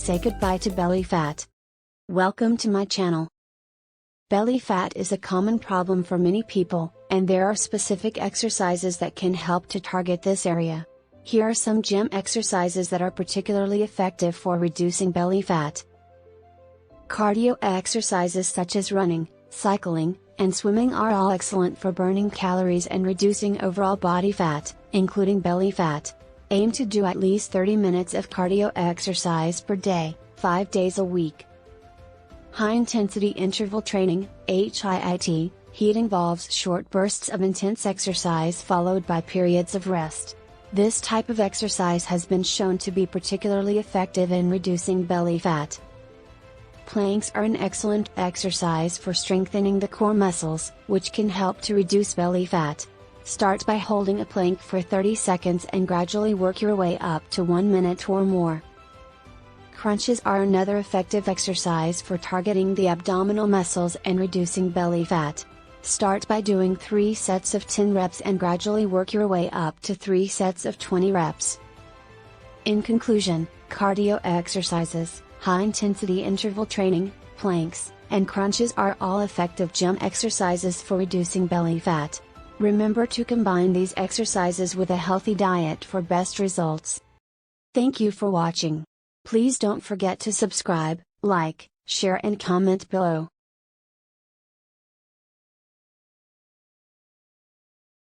Say goodbye to belly fat. Welcome to my channel. Belly fat is a common problem for many people, and there are specific exercises that can help to target this area. Here are some gym exercises that are particularly effective for reducing belly fat. Cardio exercises such as running, cycling, and swimming are all excellent for burning calories and reducing overall body fat, including belly fat. Aim to do at least 30 minutes of cardio exercise per day, 5 days a week. High-intensity interval training, HIIT, HIIT involves short bursts of intense exercise followed by periods of rest. This type of exercise has been shown to be particularly effective in reducing belly fat. Planks are an excellent exercise for strengthening the core muscles, which can help to reduce belly fat. Start by holding a plank for 30 seconds and gradually work your way up to 1 minute or more. Crunches are another effective exercise for targeting the abdominal muscles and reducing belly fat. Start by doing 3 sets of 10 reps and gradually work your way up to 3 sets of 20 reps. In conclusion, cardio exercises, high-intensity interval training, planks, and crunches are all effective gym exercises for reducing belly fat. Remember to combine these exercises with a healthy diet for best results. Thank you for watching. Please don't forget to subscribe, like, share and comment below.